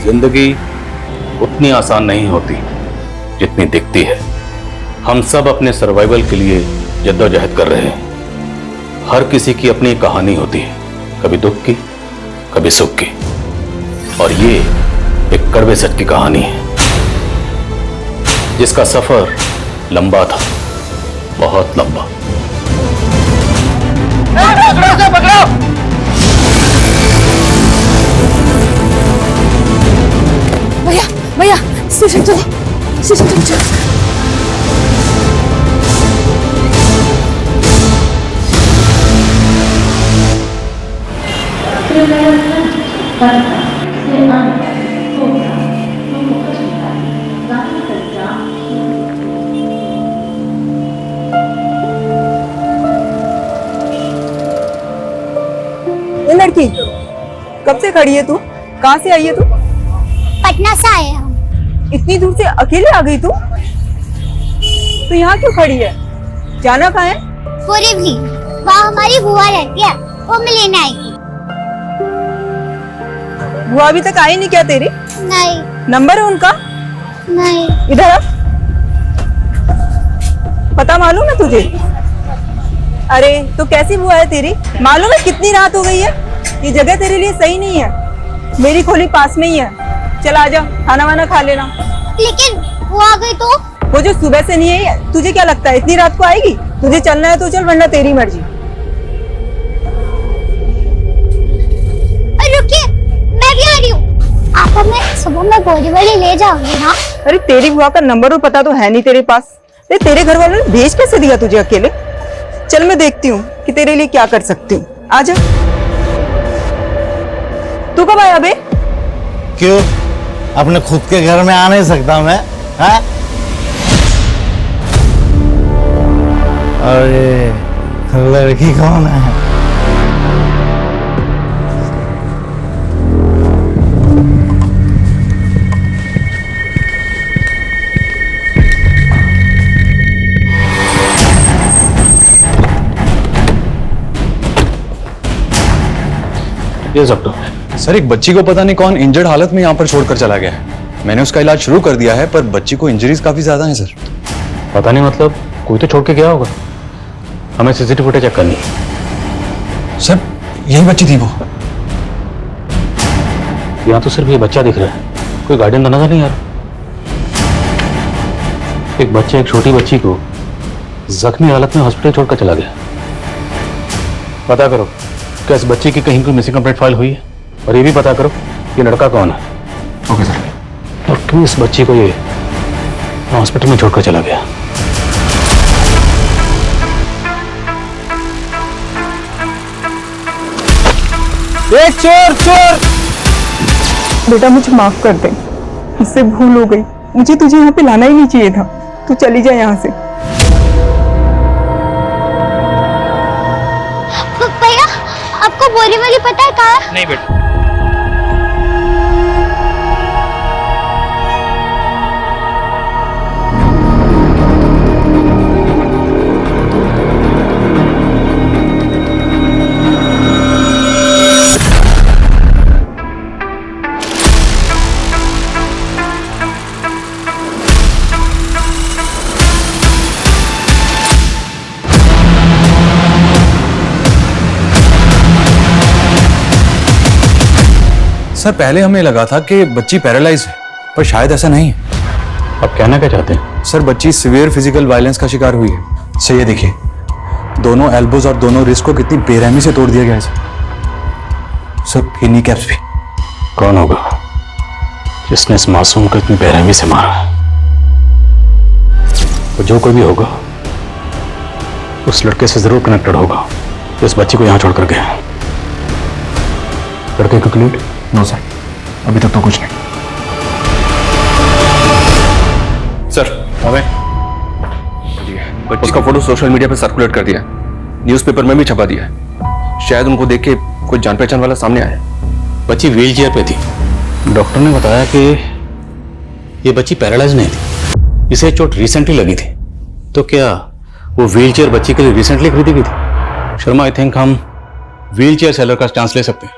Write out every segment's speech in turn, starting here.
जिंदगी उतनी आसान नहीं होती जितनी दिखती है। हम सब अपने सर्वाइवल के लिए जद्दोजहद कर रहे हैं। हर किसी की अपनी कहानी होती है, कभी दुख की, कभी सुख की, और ये एक कड़वे सच की कहानी है जिसका सफर लंबा था, बहुत लंबा। पकड़ो! भैया भैया स्टेशन चलो, स्टेशन चलो। ये लड़की कब से खड़ी है तू? कहाँ से आई है तू? पटना से आए हम। इतनी दूर से अकेले आ गई तू? तो यहाँ क्यों खड़ी है? जाना कहाँ है? पूरी भी वहाँ हमारी बुआ रहती है, वो मैं लेने आएगी। बुआ अभी तक आई नहीं क्या तेरी? नहीं। नंबर है उनका? नहीं। इधर आ। पता मालूम है तुझे? अरे तो कैसी बुआ है तेरी? मालूम है कितनी रात हो गई है? ये जगह तेरे लिए सही नहीं है। मेरी खोली पास में ही है, चल आजा, खाना वाना खा लेना। लेकिन वो आ गई तो? वो जो सुबह से नहीं है, तुझे क्या लगता है इतनी रात को आएगी? तुझे चलना है तो चल, वरना तेरी मर्जी। रुकिए, मैं भी आ रही हूँ। आप हमें सुबह में बोरीवली ले जाओगे ना? अरे तेरी बुआ का नंबर और पता तो है नहीं तेरे पास। तेरे घर वालों ने भेज कैसे दिया तुझे अकेले? चल मैं देखती हूँ कि तेरे लिए क्या कर सकती हूँ। आजा। तू कब आया बे? क्यों, अपने खुद के घर में आ नहीं सकता मैं? हाँ? अरे लड़की कौन है? ये डॉक्टर। सर, एक बच्ची को पता नहीं कौन इंजर्ड हालत में यहाँ पर छोड़कर चला गया है। मैंने उसका इलाज शुरू कर दिया है, पर बच्ची को इंजरीज काफी ज्यादा हैं सर। पता नहीं, मतलब कोई तो छोड़ के गया होगा। हमें सीसीटीवी फुटेज चेक करनी है। सर, यही बच्ची थी वो। यहाँ तो सिर्फ ये बच्चा दिख रहा है, कोई गार्डियन तो नजर नहीं आ रहा। एक बच्चा एक छोटी बच्ची को जख्मी हालत में हॉस्पिटल छोड़कर चला गया। पता करो क्या इस बच्ची की कहीं कोई मिसिंग कंप्लेंट फाइल हुई है, और ये भी पता करो ये लड़का कौन है। Okay sir. और क्यों इस बच्ची को ये हॉस्पिटल में छोड़कर चला गया। एक चोर चोर! बेटा मुझे माफ कर दे, मुझसे भूल हो गई। मुझे तुझे यहाँ पे लाना ही नहीं चाहिए था। तू चली जा यहाँ से। भैया, आपको बोरीवली पता है कहाँ है? नहीं बेटा। सर, पहले हमें लगा था कि बच्ची पैरालाइज है, पर शायद ऐसा नहीं है। अब कहना क्या चाहते हैं? सर, बच्ची सीवियर फिजिकल वायलेंस का शिकार हुई है। सर ये देखिए, दोनों एल्बोज और दोनों रिस्ट को कितनी बेरहमी से तोड़ दिया गया है सर। ये नी कैप्स भी। कौन होगा जिसने इस मासूम को इतनी बेरहमी से मारा? वो जो कोई भी होगा उस लड़के से जरूर कनेक्टेड होगा जो इस बच्ची को यहाँ छोड़कर गया। लड़के को क्लीड? नो सर, अभी तक तो कुछ नहीं। सर, हमें उसका फोटो सोशल मीडिया पर सर्कुलेट कर दिया, न्यूज़पेपर में भी छपा दिया है। शायद उनको देख के कोई जान पहचान वाला सामने आया। बच्ची व्हील चेयर पे थी। डॉक्टर ने बताया कि ये बच्ची पैरालाइज नहीं थी, इसे चोट रिसेंटली लगी थी। तो क्या वो व्हील चेयर बच्ची के लिए रिसेंटली खरीदी गई थी? शर्मा, आई थिंक हम व्हील चेयर सेलर का चांस ले सकते हैं।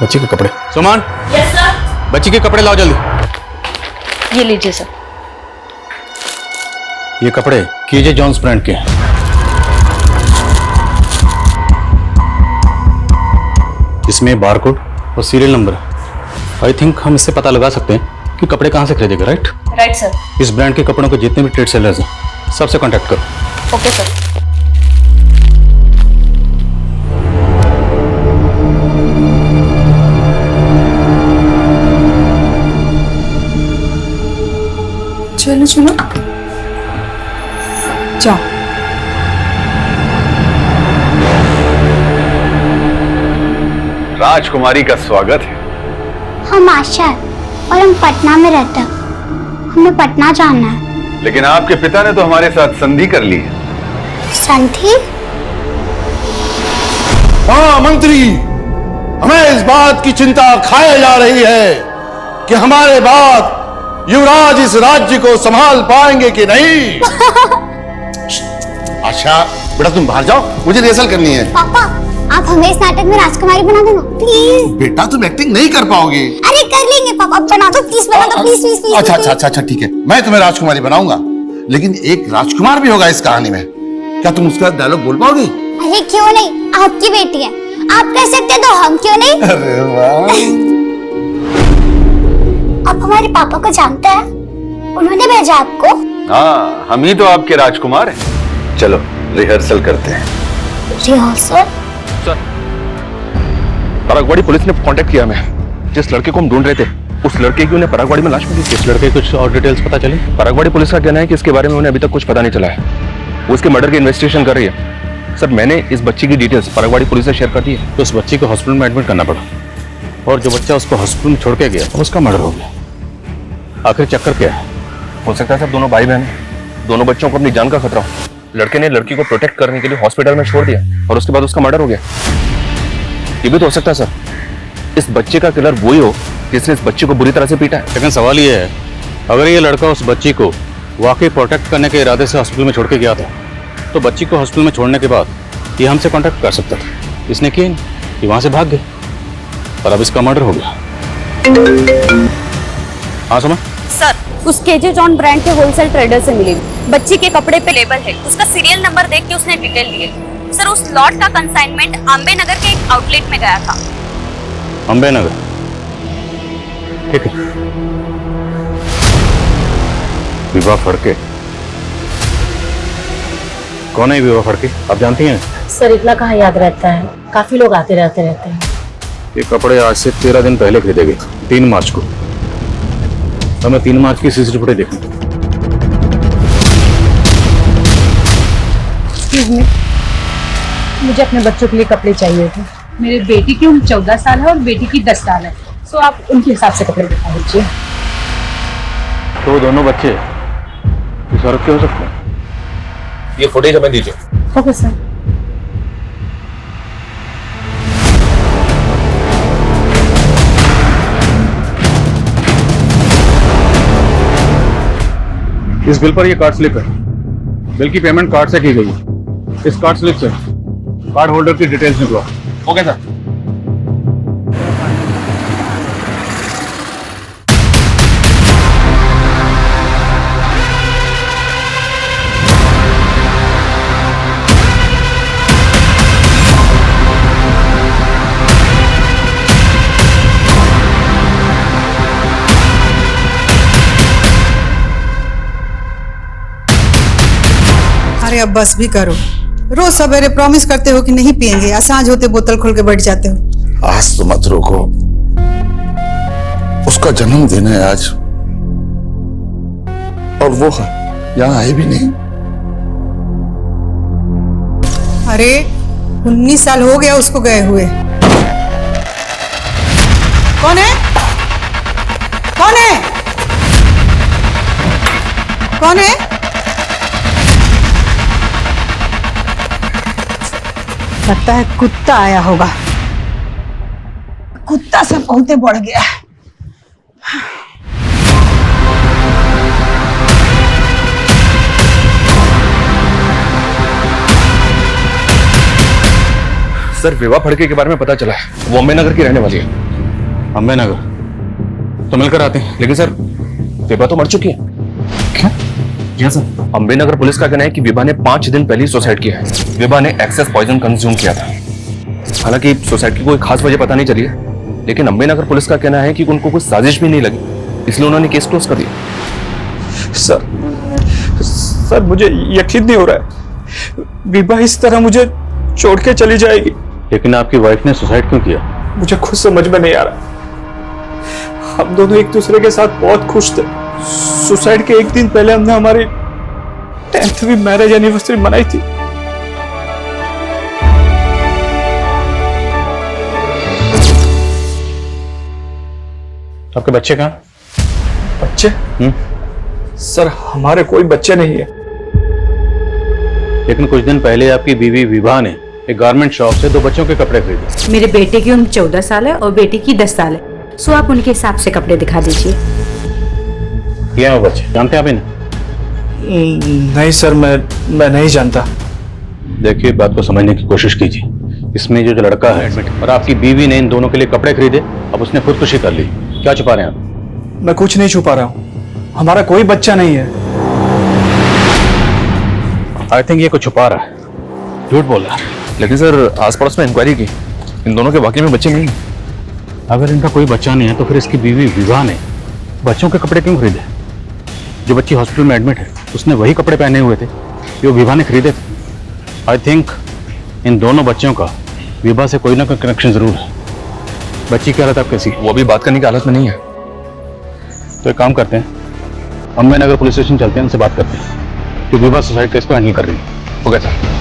बच्ची के कपड़े। सुमन, यस सर। बच्ची के कपड़े लाओ जल्दी। ये लीजिए सर। ये कपड़े केजे जॉन्स ब्रांड के हैं। इसमें बारकोड और सीरियल नंबर। आई थिंक हम इससे पता लगा सकते हैं कि कपड़े कहां से खरीदेगा, राइट? Right sir. इस ब्रांड के कपड़ों के जितने भी ट्रेड सेलर्स हैं सबसे कांटेक्ट करो। Okay sir. चलो चलो जाओ। राजकुमारी का स्वागत है। हम आशा है और हम पटना में रहते हैं। हमें पटना जाना है। लेकिन आपके पिता ने तो हमारे साथ संधि कर ली है। संधि? हाँ मंत्री, हमें इस बात की चिंता खाए जा रही है कि हमारे बाद युवराज इस राज्य को संभाल पाएंगे कि नहीं। अच्छा बेटा तुम बाहर जाओ, मुझे रिहर्सल करनी है। पापा आप हमें इस नाटक में राजकुमारी बना देना प्लीज। बेटा तुम एक्टिंग नहीं कर पाओगे। अरे कर लेंगे पापा, बना दो प्लीज, बना दो प्लीज प्लीज प्लीज। अच्छा अच्छा अच्छा अच्छा ठीक है, मैं तुम्हें राजकुमारी बनाऊंगा, लेकिन एक राजकुमार भी होगा इस कहानी में। क्या तुम उसका डायलॉग बोल पाओगे? अरे क्यों नहीं, आपकी बेटी है, आप कर सकते तो हम क्यों नहीं। अरे वाह। आप हमारे पापा को जानते हैं? उन्होंने भेजा आपको? हाँ, हम ही तो आपके राजकुमार हैं। चलो रिहर्सल करते हैं। रिहर्सल? सर, परागवाड़ी पुलिस ने कांटेक्ट किया हमें। जिस लड़के को हम ढूंढ रहे थे, उस लड़के की उन्हें परागवाड़ी में लाश मिली। इस लड़के की कुछ और डिटेल्स पता चली? परागवाड़ी पुलिस का कहना है कि इसके बारे में उन्हें अभी तक कुछ पता नहीं चला है। वो इसके मर्डर की इन्वेस्टिगेशन कर रही है। सर, मैंने इस बच्ची की डिटेल्स परागवाड़ी पुलिस से शेयर कर दी है। तो उस बच्ची को हॉस्पिटल में एडमिट करना पड़ा और जो बच्चा उसको हॉस्पिटल में छोड़ के गया उसका मर्डर हो गया। आखिर चक्कर क्या है? हो सकता है सर दोनों भाई बहन हैं। दोनों बच्चों को अपनी जान का खतरा हो। लड़के ने लड़की को प्रोटेक्ट करने के लिए हॉस्पिटल में छोड़ दिया और उसके बाद उसका मर्डर हो गया। ये भी तो हो सकता है सर, इस बच्चे का किलर वही हो जिसने इस बच्चे को बुरी तरह से पीटा है। लेकिन सवाल ये है, अगर ये लड़का उस बच्ची को वाकई प्रोटेक्ट करने के इरादे से हॉस्पिटल में छोड़ के गया था, तो बच्ची को हॉस्पिटल में छोड़ने के बाद ये हमसे कांटेक्ट कर सकता था। इसने किया नहीं, ये वहां से भाग गए और अब इसका मर्डर हो गया। हाँ सुमा? सर, उस केजे जॉन ब्रांड के होलसेल ट्रेडर से मिली। बच्ची के कपड़े पे लेबल है, उसका सीरियल नंबर देख के उसने डिटेल लिए। सर, उस लॉट का कंसाइनमेंट अम्बे नगर के एक आउटलेट में गया था। अम्बे नगर, ठीक है। विवाह फड़के? कौन है विवाह फड़के, आप जानती हैं? सर इतना कहाँ याद रहता है, काफी लोग आते रहते हैं। ये कपड़े आज से 13 दिन पहले खरीदे गए, 3 मार्च को। हमें 3 मार्च की सीसीटीवी फुटेज देखनी। मुझे अपने बच्चों के लिए कपड़े चाहिए थे। मेरे बेटी की उम्र 14 साल है और बेटी की 10 साल है, तो आप उनके हिसाब से कपड़े दिखा दीजिए। तो दोनों बच्चे इस औरत के हो सकते हैं? ये फुटेज हमें दीजिए। Okay sir. इस बिल पर ये कार्ड स्लिप है। बिल की पेमेंट कार्ड से की गई है। इस कार्ड स्लिप से कार्ड होल्डर की डिटेल्स निकलो। Okay sir. अरे अब बस भी करो। रोज सवेरे प्रॉमिस करते हो कि नहीं पियेंगे, या सांझ होते बोतल खोल के बैठ जाते हो। आज तो मत रोको, उसका जन्मदिन है आज और वो यहाँ आए भी नहीं। अरे 19 साल हो गया उसको गए हुए। कौन है? कौन है? कौन है? लगता है कुत्ता आया होगा। कुत्ता से बहुते बढ़ गया है। सर, विवाह फड़के के बारे में पता चला है। वो अम्बे नगर की रहने वाली है। अम्बे नगर? तो मिलकर आते हैं। लेकिन सर विभा तो मर चुकी है। क्या सर? अम्बे नगर पुलिस का कहना है कि विभा ने 5 दिन पहले सुसाइड किया है। विभा ने एक्सेस पॉइजन कंज्यूम किया था। हालांकि सुसाइड की कोई खास वजह पता नहीं चली है, लेकिन अम्बे नगर पुलिस का कहना है कि उनको कोई साजिश भी नहीं लगी, इसलिए उन्होंने केस क्लोज कर दिया। सर मुझे यकीन नहीं हो रहा है, विभा इस तरह मुझे छोड़ के चली जाएगी। लेकिन आपकी वाइफ ने सुसाइड क्यों किया? मुझे खुद समझ में नहीं आ रहा। हम दोनों एक दूसरे के साथ बहुत खुश थे। सुसाइड के एक दिन पहले हमने हमारी 10वीं मैरिज एनिवर्सरी मनाई थी। आपके बच्चे कहाँ? बच्चे? सर हमारे कोई बच्चे नहीं है। लेकिन कुछ दिन पहले आपकी बीवी विभा ने एक गारमेंट शॉप से 2 बच्चों के कपड़े खरीदे। मेरे बेटे की उम्र 14 साल है और बेटी की 10 साल है। सो आप उनके हिसाब से कपड़े दिखा दीजिए। ये हैं वो बच्चे, जानते हैं आप इन्हें? नहीं सर, मैं नहीं जानता। देखिए, बात को समझने की कोशिश कीजिए। इसमें जो लड़का है और आपकी बीवी ने इन दोनों के लिए कपड़े खरीदे, अब उसने खुदकुशी कर ली। क्या छुपा रहे हैं आप? मैं कुछ नहीं छुपा रहा हूँ, हमारा कोई बच्चा नहीं है। आई थिंक ये कुछ छुपा रहा है, झूठ बोल रहा है। लेकिन सर आस पड़ोस में इंक्वायरी की, इन दोनों के वाकई में बच्चे नहीं। अगर इनका कोई बच्चा नहीं है तो फिर इसकी बीवी विभा ने बच्चों के कपड़े क्यों खरीदे? जो बच्ची हॉस्पिटल में एडमिट है उसने वही कपड़े पहने हुए थे जो विभा ने खरीदे थे। आई थिंक इन दोनों बच्चों का विभा से कोई ना कोई कनेक्शन जरूर है। बच्ची की हालत आप कैसी है? वो अभी बात करने की हालत में नहीं है। तो एक काम करते हैं, अम्बे नगर पुलिस स्टेशन चलते हैं, उनसे बात करते हैं कि विभा सुसाइड केस को हैंडल कर रही है। हो गया सर।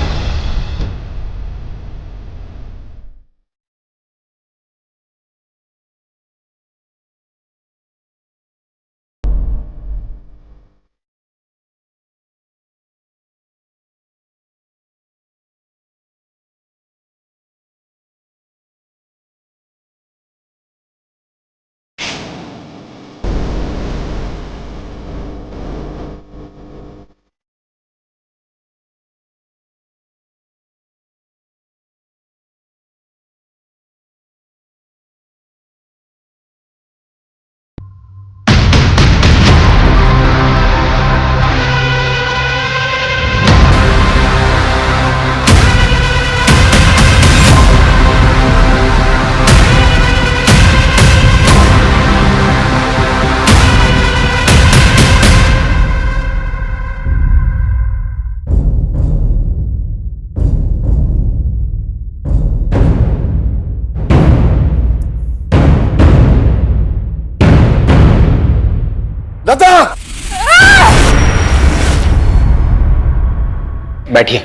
बैठिए।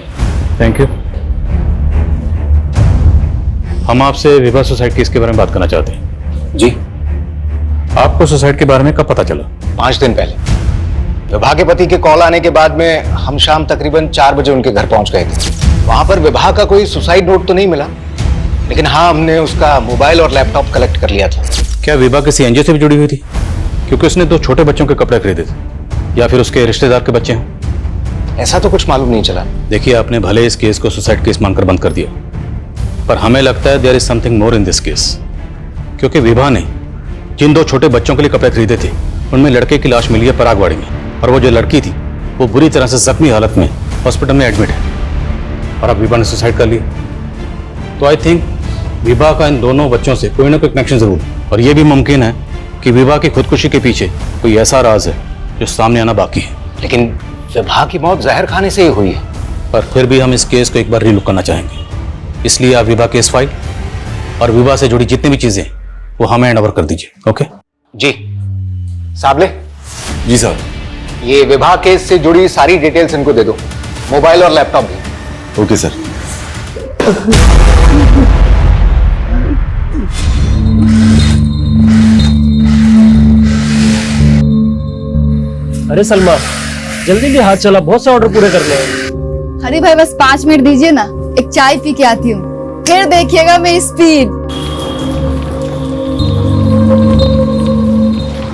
Thank you. हम आपसे विभा सुसाइड केस के बारे में बात करना चाहते हैं। जी। आपको सुसाइड के बारे में कब पता चला? 5 दिन पहले विभा के पति के कॉल आने के बाद में हम शाम तकरीबन 4 बजे उनके घर पहुंच गए थे। वहां पर विभा का कोई सुसाइड नोट तो नहीं मिला, लेकिन हाँ, हमने उसका मोबाइल और लैपटॉप कलेक्ट कर लिया था। क्या विभा किसी एनजीओ से भी जुड़ी हुई थी? क्योंकि उसने 2 छोटे बच्चों के कपड़े खरीदे थे, या फिर उसके रिश्तेदार के बच्चे हैं। ऐसा तो कुछ मालूम नहीं चला। देखिए, आपने भले इस केस को सुसाइड केस मानकर बंद कर दिया, पर हमें लगता है there is something more in this case. क्योंकि विभा ने जिन 2 छोटे बच्चों के लिए कपड़े खरीदे थे, उनमें लड़के की लाश मिली है परागवाड़ी में, और वो जो लड़की थी वो बुरी तरह से जख्मी हालत में हॉस्पिटल में एडमिट है, और अब विभा ने सुसाइड कर लिया। तो आई थिंक विभा का इन दोनों बच्चों से कोई ना कोई कनेक्शन जरूर है, और यह भी मुमकिन है कि विभा की खुदकुशी के पीछे कोई ऐसा राज है जो सामने आना बाकी है। लेकिन विभा की मौत जहर खाने से ही हुई है। पर फिर भी हम इस केस को एक बार रीलुक करना चाहेंगे, इसलिए आप विभा केस फाइल और विभा से जुड़ी जितनी भी चीजें वो हमें हैंड ओवर कर दीजिए। ओके जी। साबले। जी सर। ये विभा केस से जुड़ी सारी डिटेल्स इनको दे दो, मोबाइल और लैपटॉप भी। Okay sir. अरे सलमा, जल्दी भी हाथ चला, बहुत से ऑर्डर पूरे करने हैं। अरे भाई बस 5 मिनट दीजिए ना, एक चाय पी के आती हूँ, फिर देखिएगा मेरी स्पीड।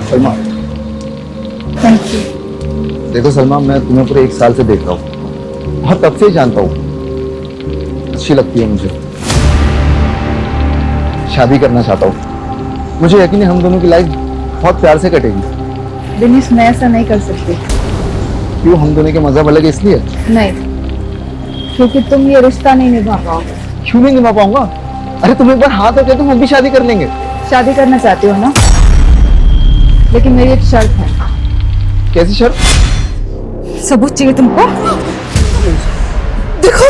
सलमा। Thank you. देखो सलमा, मैं तुम्हें पूरे 1 साल से देख रहा हूँ, बहुत तब से ही जानता हूँ। अच्छी लगती है मुझे, शादी करना चाहता हूँ। मुझे यकीन है हम दोनों की लाइफ बहुत प्यार से कटेगी। दिनेश, मैं ऐसा नहीं कर सकती। क्यों, हम दोनों के मजा अलग है इसलिए? नहीं, क्योंकि तुम ये रिश्ता नहीं निभा पाओगे। क्यों नहीं निभा पाऊंगा? अरे तुम एक बार हाँ तो कहते हम भी शादी कर लेंगे। शादी करना चाहती हो ना? लेकिन मेरी एक शर्त है। कैसी शर्त? सबूत चाहिए तुमको? देखो,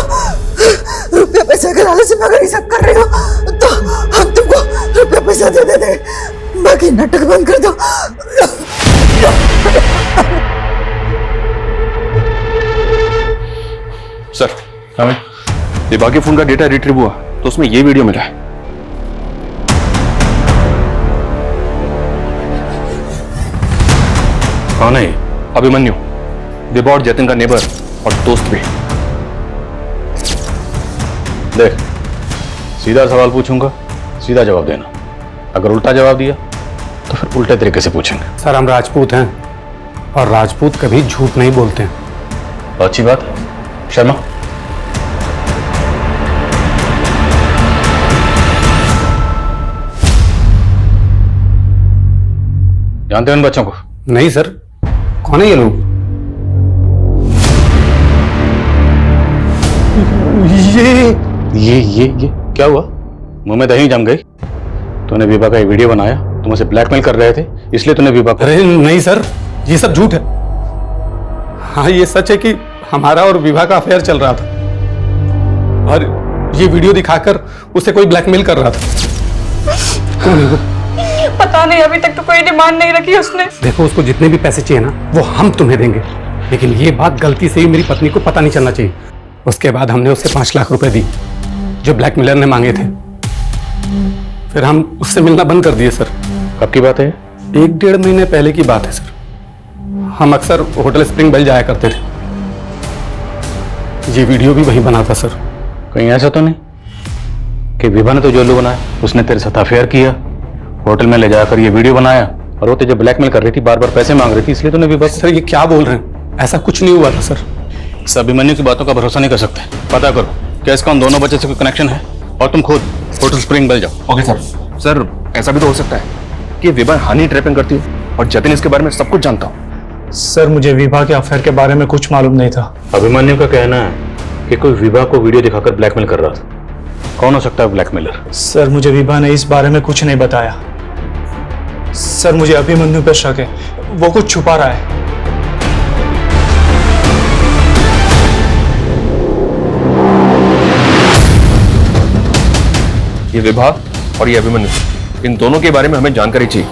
रुपया पैसा के लालच में अगर ये सब कर रहे हो तो हम तुमको रुपया पैसा दे देंगे, बाकी नाटक बंद कर दो। सर, हमें विभा के फोन का डेटा रिट्रीव हुआ तो उसमें ये वीडियो मिला है। कौन है ये? अभिमन्यु, विभा और जतिन का नेबर और दोस्त भी। देख, सीधा सवाल पूछूंगा, सीधा जवाब देना। अगर उल्टा जवाब दिया तो फिर उल्टे तरीके से पूछेंगे। सर, हम राजपूत हैं और राजपूत कभी झूठ नहीं बोलते हैं। अच्छी बात है। शर्मा, जानते हो इन बच्चों को? नहीं सर, कौन है ये लोग? ये क्या हुआ? मुंह में दही जम गई? तूने विभा का एक वीडियो बनाया, तुम उसे ब्लैकमेल कर रहे थे, इसलिए तूने विभा को... अरे नहीं सर, ये सब झूठ है। हाँ, ये सच है कि हमारा और विभा का अफेयर चल रहा था और ये वीडियो दिखाकर उसे कोई ब्लैकमेल कर रहा था। कौन है वो? पता नहीं, अभी तक तो कोई डिमांड नहीं रखी उसने। देखो, उसको जितने भी पैसे चाहिए ना वो हम तुम्हें देंगे, लेकिन ये बात गलती से ही मेरी पत्नी को पता नहीं चलना चाहिए। उसके बाद हमने उसे 5 लाख रुपए दी जो ब्लैकमेलर ने मांगे थे। फिर हम उससे मिलना बंद कर दिए सर। कब की बात है? 1-1.5 महीने पहले की बात है सर। हम अक्सर होटल स्प्रिंग बेल जाया करते थे। ये वीडियो भी वही बना था सर। कहीं ऐसा तो नहीं कि विभा ने तो जो उल्लू बनाया, उसने तेरे साथ अफेयर किया, होटल में ले जाकर ये वीडियो बनाया और वो तुझे ब्लैकमेल कर रही थी, बार बार पैसे मांग रही थी, इसलिए तूने विभा... सर, ये क्या बोल रहे हैं? ऐसा कुछ नहीं हुआ था सर। इस अभिमन्यु की बातों का भरोसा नहीं कर सकते। पता करो क्या इसका उन दोनों बच्चे से कोई कनेक्शन है, और तुम खुद होटल स्प्रिंग बेल जाओ। Okay sir. सर, ऐसा भी तो हो सकता है कि विभा हानि ट्रैपिंग करती है और जतिन इसके बारे में सब कुछ जानता हूँ। सर, मुझे विभा के अफेयर के बारे में कुछ मालूम नहीं था। अभिमन्यु का कहना है कि कोई विभा को वीडियो दिखाकर ब्लैकमेल कर रहा था। कौन हो सकता है ब्लैकमेलर? सर, मुझे विभा ने इस बारे में कुछ नहीं बताया। सर, मुझे अभिमन्यु पर शक है, वो कुछ छुपा रहा है। ये विभा और ये अभिमन्यु, इन दोनों के बारे में हमें जानकारी चाहिए।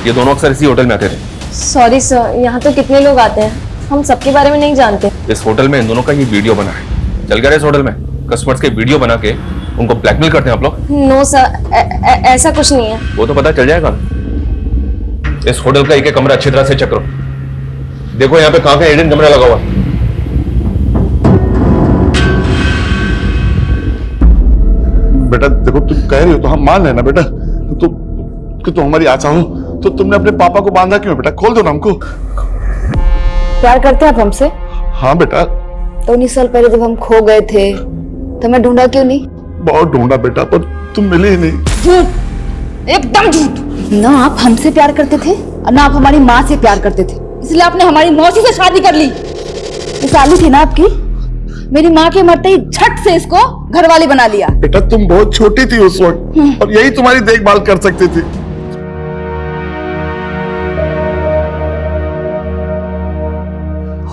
ये दोनों अक्सर इसी होटल में आते थे। सॉरी सर, यहाँ तो कितने लोग आते हैं, हम सबके बारे में नहीं जानते। इस होटल में इन दोनों का ये वीडियो बना है। चल गया इस होटल में कस्टमर्स के वीडियो बना के उनको ब्लैकमेल करते हैं आप लोग? नो सर, ऐसा कुछ नहीं है। वो तो पता चल जाएगा। इस होटल का एक कमरा अच्छी तरह से चेक करो। देखो यहाँ पे कहाँ का हिडन कैमरा लगा हुआ है। बेटा देखो, तुम कह रही हो तो हम मान लेना बेटा। तो कि तुम हमारी आशा हो, तो तुमने अपने पापा को बांधा क्यों बेटा? खोल दो ना हमको। प्यार करते हैं आप हमसे? हाँ बेटा। तो 19 साल पहले जब हम खो गए थे तो मैं ढूंढा क्यों नहीं? बहुत ढूंढा बेटा, पर तुम मिली ही नहीं। झूठ, एकदम झूठ। ना आप हमसे प्यार करते थे और ना आप हमारी माँ से प्यार करते थे, इसलिए आपने हमारी मौसी से शादी कर ली। ये साली थी ना आपकी, मेरी माँ के मरते ही झट से इसको घरवाली बना लिया। बेटा तुम बहुत छोटी थी उस वक्त और यही तुम्हारी देखभाल कर सकती थी।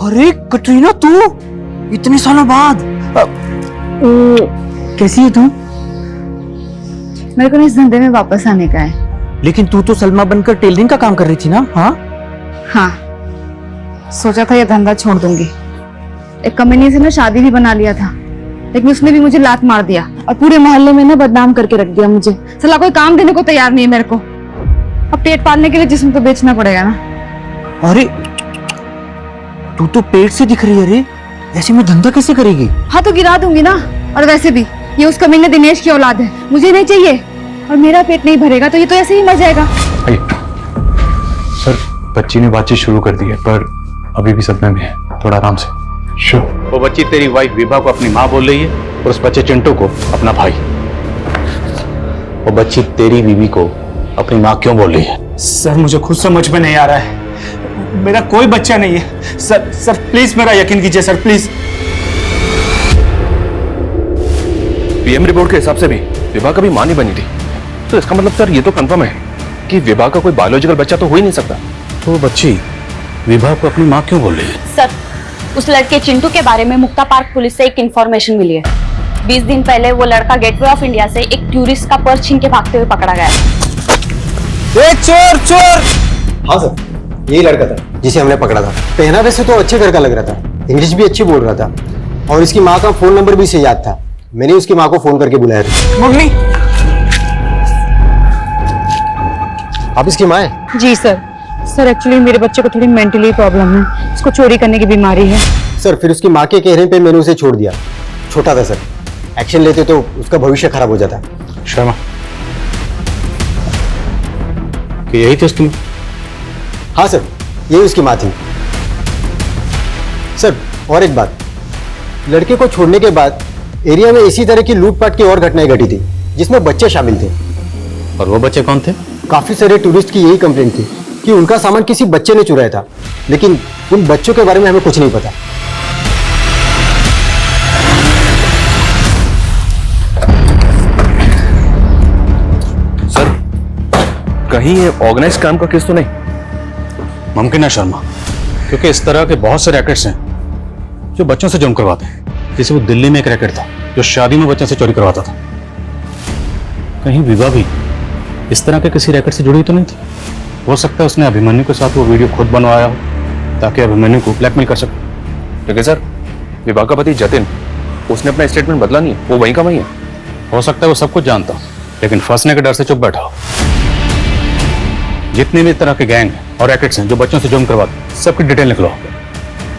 अरे कटरीना, तू इतने सालों बाद कैसी है तू? मेरे को इस धंधे में वापस आने का है। लेकिन तू तो सलमा बनकर टेलरिंग का काम कर रही थी ना? हाँ, सोचा था ये धंधा छोड़ दूंगी। एक कमीने से ना शादी भी बना लिया था, लेकिन उसने भी मुझे लात मार दिया और पूरे मोहल्ले में ना बदनाम करके रख दिया मुझे। साला कोई काम देने को तैयार नहीं है मेरे को। अब पेट पालने के लिए जिस्म तो बेचना पड़ेगा ना। अरे तू तो पेट से दिख रही है रे, ऐसे में धंधा कैसे करेगी? हाँ तो गिरा दूंगी ना। और वैसे भी ये उस कमीने दिनेश की औलाद है, मुझे नहीं चाहिए। और मेरा पेट नहीं भरेगा तो ये तो ऐसे ही मर जाएगा। सर, बच्ची ने बातचीत शुरू कर दी है पर अभी भी सदमे में है, थोड़ा आराम से। वो बच्ची तेरी वाइफ विभा को अपनी माँ बोल रही है और उस बच्चे चिंटू को अपना भाई। वो बच्ची तेरी बीवी को अपनी माँ क्यों बोल रही है? सर मुझे खुद समझ में नहीं आ रहा है, मेरा कोई बच्चा नहीं है सर। सर प्लीज मेरा यकीन कीजिए सर, प्लीज। पीएम रिपोर्ट के हिसाब से भी विभा कभी मां नहीं बनी थी, तो इसका मतलब सर ये तो कंफर्म है कि विभा का कोई बायोलॉजिकल बच्चा तो हो ही नहीं सकता। तो वो बच्ची विभा को अपनी मां क्यों बोल रही है? सर, उस लड़के चिंटू के बारे में मुक्ता पार्क पुलिस से एक इंफॉर्मेशन मिली है। 20 दिन पहले वो लड़का गेटवे ऑफ इंडिया से एक टूरिस्ट का पर्स छीन के भागते हुए पकड़ा गया। एक चोर! हाँ सर, यही लड़का था जिसे हमने पकड़ा था। पहनावे से तो अच्छे घर का लग रहा था, इंग्लिश भी अच्छी बोल रहा था और इसकी माँ का फोन नंबर भी से याद था। मैंने उसकी माँ को फोन करके बुलाया था। मम्मी, आप इसकी माँ है? जी सर। सर एक्चुअली मेरे बच्चे को थोड़ी मेंटली प्रॉब्लम है, उसको चोरी करने की बीमारी है। सर फिर उसकी माँ के कहने पे मैंने उसे छोड़ दिया। छोटा था सर, एक्शन लेते तो उसका भविष्य खराब हो जाता। शर्मा, कि यही थी उसकी? हाँ सर, यही उसकी माँ थी। सर और एक बात, लड़के को छोड़ने के बाद एरिया में इसी तरह की लूटपाट की और घटनाएं घटी थी जिसमें बच्चे शामिल थे। और वो बच्चे कौन थे? काफी सारे टूरिस्ट की यही कंप्लेंट थी कि उनका सामान किसी बच्चे ने चुराया था, लेकिन उन बच्चों के बारे में हमें कुछ नहीं पता। सर कहीं ये ऑर्गेनाइज काम का केस तो नहीं? मुमकिन है शर्मा, क्योंकि इस तरह के बहुत से रैकेट्स हैं जो बच्चों से जुर्म करवाते हैं। जैसे वो दिल्ली में एक रैकेट था जो शादी में बच्चों से चोरी करवाता था। कहीं विभा भी इस तरह के किसी रैकेट से जुड़ी तो नहीं थी? हो सकता है उसने अभिमन्यु के साथ वो वीडियो खुद बनवाया हो ताकि अभिमन्यु को ब्लैकमेल कर सके। लेकिन सर विभा का पति जतिन, उसने अपना स्टेटमेंट बदला नहीं है, वो वहीं का वहीं है। हो सकता है वो सब कुछ जानता हो, लेकिन फंसने के डर से चुप बैठा हो। जितने भी तरह के गैंग और रैकेट्स हैं जो बच्चों से जुर्म करवाते, सबकी डिटेल निकलो।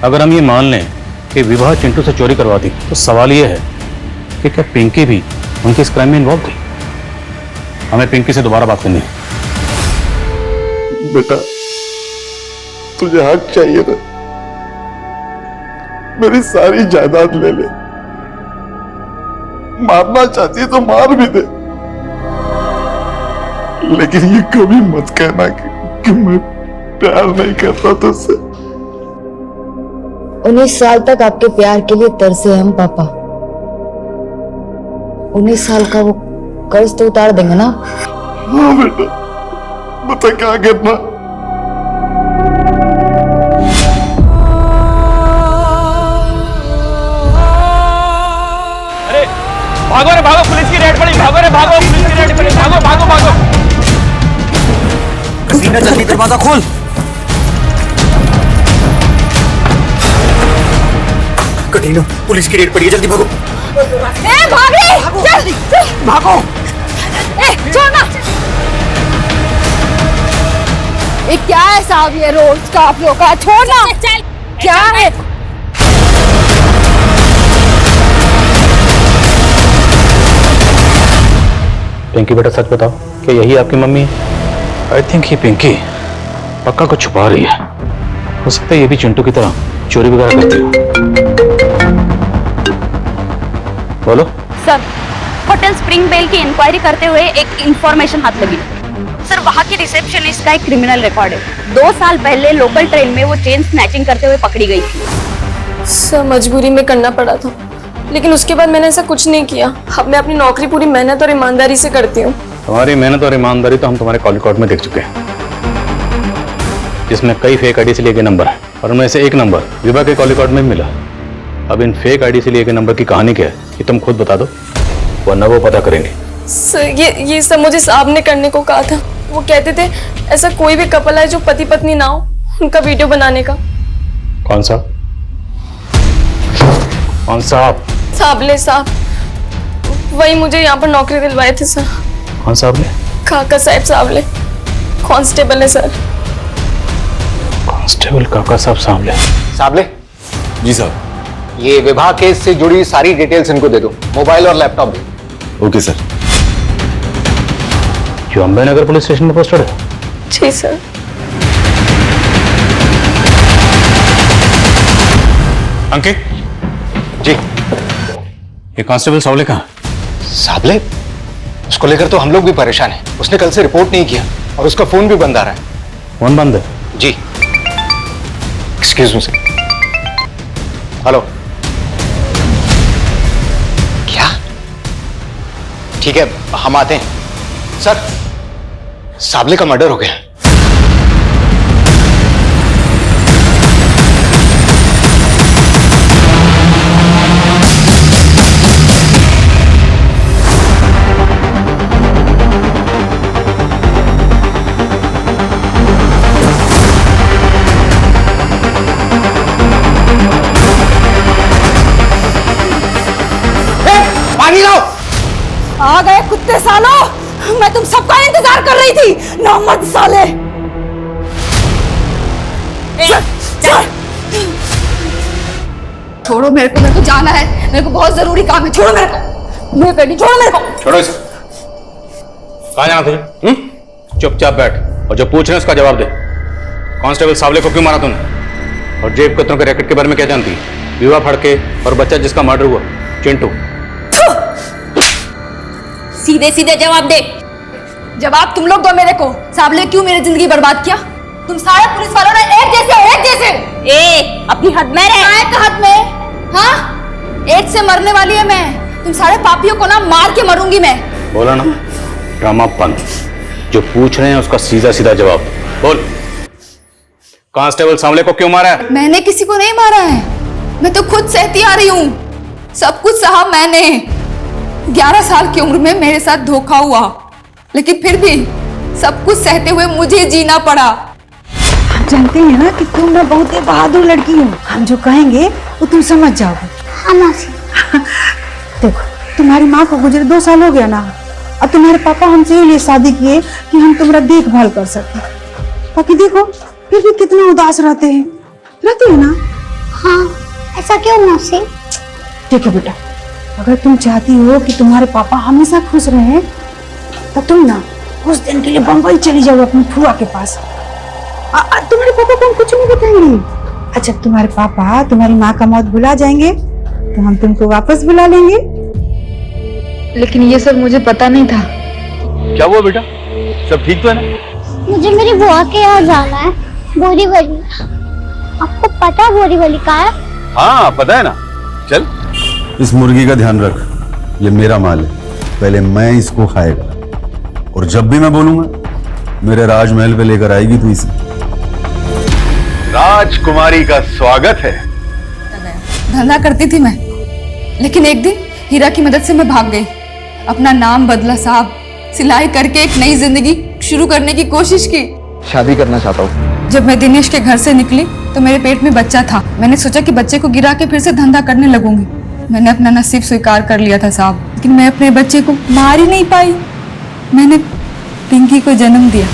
अगर हम ये मान लें कि विभा चिंटू से चोरी करवाती, तो सवाल ये है कि क्या पिंकी भी उनकी इस क्राइम में इन्वॉल्व थी? हमें पिंकी से दोबारा बात करनी है। बेटा, तुझे हक चाहिए ना, मेरी सारी जायदाद ले ले। मारना चाहती है तो मार भी दे, लेकिन ये कभी मत कहना कि मैं प्यार नहीं करता तुझसे। 19 साल तक आपके प्यार के लिए तरसे हम पापा। 19 साल का वो कर्ज तो उतार देंगे ना? हाँ बेटा, बता क्या करना। अरे भागो रे भागो, पुलिस की रेड पड़ी, भागो रे भागो, पुलिस की रेड पड़ी, भागो भागो भागो। कसीना जल्दी दरवाजा खोल। कटीनो, पुलिस की रेड पड़ी है, जल्दी भागो। भाग रे, चल चल भागो। छोड़ना। ये क्या है साहब, ये रोज का आप लोग का? छोड़ना। क्या है? पिंकी बेटा सच बताओ, क्या यही आपकी मम्मी है? आई थिंक ये पिंकी पक्का कुछ छुपा रही है। हो सकता है ये भी चिंटू की तरह चोरी वगैरह करती हो। बोलो। सर, होटल स्प्रिंग बेल की इंक्वायरी करते हुए एक इंफॉर्मेशन हाथ लगी। सर, वहाँ की रिसेप्शनिस्ट का एक क्रिमिनल रिकॉर्ड है। 2 साल पहले लोकल ट्रेन में वो चेन स्नैचिंग करते हुए पकड़ी गई थी। सर मजबूरी में करना पड़ा था, लेकिन उसके बाद मैंने ऐसा कुछ नहीं किया। अब मैं अपनी नौकरी पूरी मेहनत और ईमानदारी से करती हूँ। तुम्हारी मेहनत और ईमानदारी तो हम तुम्हारे कॉल रिकॉर्ड में देख चुके हैं, जिसमें कई फेक आईडी से लिए गए नंबर है और उनमें से एक नंबर विभा के कॉल रिकॉर्ड में मिला। अब इन फेक आईडी से लिए गए नंबर की कहानी क्या है, ये तुम खुद बता दो, वरना वो पता करेंगे। सर ये सब मुझे साहब ने करने को कहा था। वो कहते थे ऐसा कोई भी कपल है जो पति पत्नी ना हो, उनका वीडियो बनाने का। कौन सा? कौन साहब? साबले साहब, वही मुझे यहाँ पर नौकरी दिलवाए थे सर। कौन साहब ने? काका साहब साबले, कांस्टेबल है सर। कांस्टेबल काका साहब सामले। साबले जी साहब। ये विवाह केस से जुड़ी सारी डिटेल्स इनको दे दो, मोबाइल और लैपटॉप दो। Okay sir. जो अंबे नगर पुलिस स्टेशन में पोस्टेड है? जी सर। अंकित जी। ये कांस्टेबल सावले कहाँ? साबले, उसको लेकर तो हम लोग भी परेशान हैं। उसने कल से रिपोर्ट नहीं किया और उसका फोन भी बंद आ रहा है। फोन बंद है? जी। Excuse me sir. हेलो। क्या? ठीक है, हम आते हैं। सर, साबले का मर्डर हो गया। पानी लाओ। आ गए कुत्ते सालों, मैं तुम सबका इंतजार कर रही थी। नामर्द साले। छोड़ो मेरे को जाना है, मेरे को बहुत जरूरी काम है। छोड़ो मेरे को, मुझे करनी, छोड़ो मेरे को। छोड़ो इसे। कहाँ जाना तुझे? चुपचाप बैठ और जो पूछ रहे हैं उसका जवाब दे। कांस्टेबल सावले को क्यों मारा तूने? और जेब कतरों के रैकेट के बारे में क्या जानती है? विवाह फड़के और बच्चा जिसका मर्डर हुआ, चिंटू। सीधे सीधे जवाब दे। जवाब तुम लोग दो मेरे को। साबले क्यों मेरी जिंदगी बर्बाद किया? तुम सारे पुलिस वालों ने एक जैसे। ए, अपनी हद में रह। एक हद में? हाँ, एक से मरने वाली है मैं। तुम सारे पापियों को ना मार के मरूंगी मैं। बोला ना, ड्रामा बंद। जो पूछ रहे हैं उसका सीधा सीधा जवाब बोल। कांस्टेबल सामले को क्यों मारा है? मैंने किसी को नहीं मारा है, मैं तो खुद सहती आ रही हूँ। सब कुछ सहा मैंने। 11 साल की उम्र में मेरे साथ धोखा हुआ, लेकिन फिर भी सब कुछ सहते हुए मुझे जीना पड़ा। हम जानते हैं ना कि तुम ना बहुत ही बहादुर लड़की हो। हम जो कहेंगे वो तुम समझ जाओगे। हाँ मौसी। देखो, तुम्हारी माँ को गुजरे 2 साल हो गया ना। अब तुम्हारे पापा हमसे ये शादी किए कि हम तुम्हारा देखभाल कर सके। बाकी देखो, फिर भी कितना उदास रहते हैं ना। हाँ, ऐसा क्यों मौसी? देखो बेटा, अगर तुम चाहती हो कि तुम्हारे पापा हमेशा खुश रहें, तो तुम ना कुछ दिन के लिए बम्बई चली जाओ अपनी फुआ के पास। तुम्हारे पापा को हम कुछ नहीं बताएंगे। अच्छा, तुम्हारे पापा तुम्हारी माँ का मौत भुला जाएंगे तो हम तुमको वापस बुला लेंगे। लेकिन ये सब मुझे पता नहीं था। क्या हुआ बेटा, सब ठीक तो है ना? मुझे मेरी बुआ के यहाँ जाना है, बोरीवली। आपको पता है बोरीवली कहाँ है? हाँ पता है ना। चल। इस मुर्गी का ध्यान रख, ये मेरा माल है, पहले मैं इसको खाएगा और जब भी मैं बोलूंगा मेरे राजमहल पे लेकर आएगी तू इसे। राजकुमारी का स्वागत है। धंधा करती थी मैं, लेकिन एक दिन हीरा की मदद से मैं भाग गई। अपना नाम बदला साहब, सिलाई करके एक नई जिंदगी शुरू करने की कोशिश की। शादी करना चाहता हूँ। जब मैं दिनेश के घर से निकली तो मेरे पेट में बच्चा था। मैंने सोचा कि बच्चे को गिरा के फिर से धंधा करने लगूंगी। मैंने अपना नसीब स्वीकार कर लिया था साहब, लेकिन मैं अपने बच्चे को मार ही नहीं पाई। मैंने पिंकी को जन्म दिया।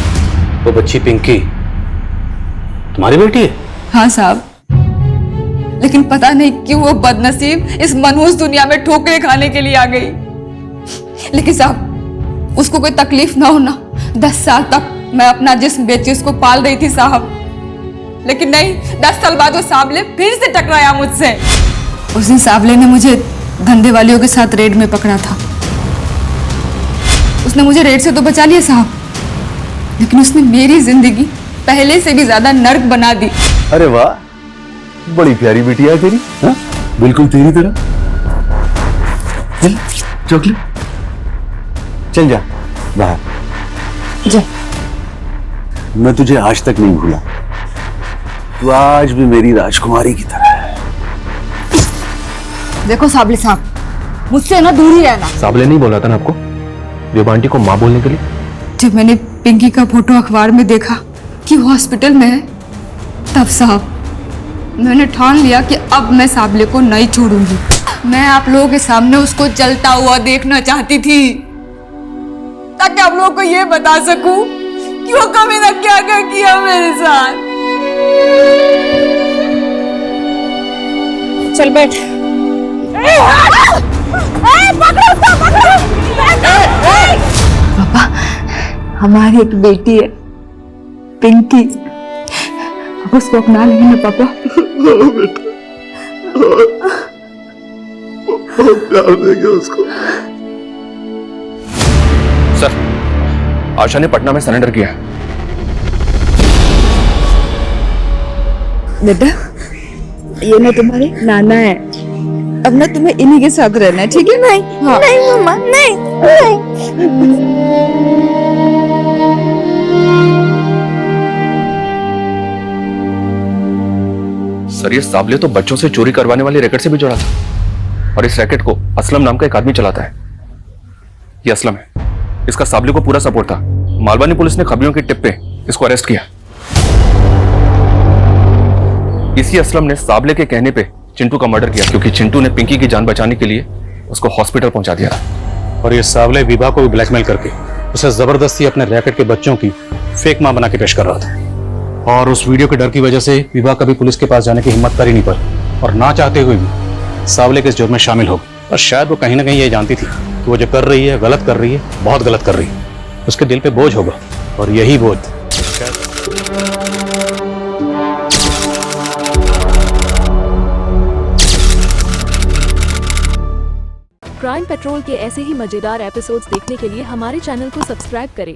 वो बच्ची पिंकी तुम्हारी बेटी है? हाँ साहब, लेकिन पता नहीं क्यों वो बदनसीब इस मनहूस दुनिया में ठोकरें खाने के लिए आ गई। लेकिन साहब, उसको कोई तकलीफ ना होना। 10 साल तक मैं अपना जिस्म बेची उसको पाल रही थी साहब, लेकिन नहीं, 10 साल बाद वो साबले फिर से टकराया मुझसे। उस दिन साबले ने मुझे धंधे वालियों के साथ रेड में पकड़ा था। उसने मुझे रेड से तो बचा लिया साहब, लेकिन उसने मेरी जिंदगी पहले से भी ज्यादा नर्क बना दी। अरे वाह, बड़ी प्यारी बिटिया है तेरी। हाँ? बिल्कुल तेरी तरह। चल चॉकलेट, चल जा बाहर जा। मैं तुझे आज तक नहीं भूला, तू आज भी मेरी राजकुमारी की तरह है। देखो साबले साहब, मुझसे ना दूर ही रहना। साबले नहीं बोला था ना आपको बेबा आंटी को माँ बोलने के लिए? जब मैंने पिंकी का फोटो अखबार में देखा कि वो हॉस्पिटल में है, तब साहब मैंने ठान लिया कि अब मैं साबले को नहीं छोड़ूंगी। मैं आप लोगों के सामने उसको जलता हुआ देखना चाहती थी, ताकि आप लोगों को ये बता सकूं कि वो कभी ना क्या क्या किया मेरे साथ। चल बैठ। पापा, हमारी एक बेटी है पिंकी, अब उसको अपना लेंगे ना पापा? प्यार देंगे उसको। सर, आशा ने पटना में सरेंडर किया है। बेटा ये ना तुम्हारे नाना है, अब ना तुम्हें इन्हीं के साथ रहना है, ठीक है? नहीं हाँ। नहीं मम्मा नहीं, नहीं। सर ये साबले तो बच्चों से चोरी करवाने वाले रैकेट से भी जुड़ा था, और इस रैकेट को असलम नाम का एक आदमी चलाता है। ये असलम है, इसका साबले को पूरा सपोर्ट था। मालवानी पुलिस ने खबरियों की टिप पे इसको अरेस्ट किया। इसी असलम ने साबले के कहने पे चिंटू का मर्डर किया, क्योंकि चिंटू ने पिंकी की जान बचाने के लिए उसको हॉस्पिटल पहुंचा दिया था। और ये सावले विभा को भी ब्लैकमेल करके उसे जबरदस्ती अपने रैकेट के बच्चों की फेक मां बना के पेश कर रहा था। और उस वीडियो के डर की वजह से विभा कभी पुलिस के पास जाने की हिम्मत कर ही नहीं पाई, और ना चाहते हुए भी सावले के इस जुर्म में शामिल हो गई। और शायद वो कहीं ना कहीं ये जानती थी कि वो जो कर रही है गलत कर रही है, बहुत गलत कर रही है। उसके दिल पे बोझ होगा, और यही बोझ क्राइम पेट्रोल के ऐसे ही मजेदार एपिसोड्स देखने के लिए हमारे चैनल को सब्सक्राइब करें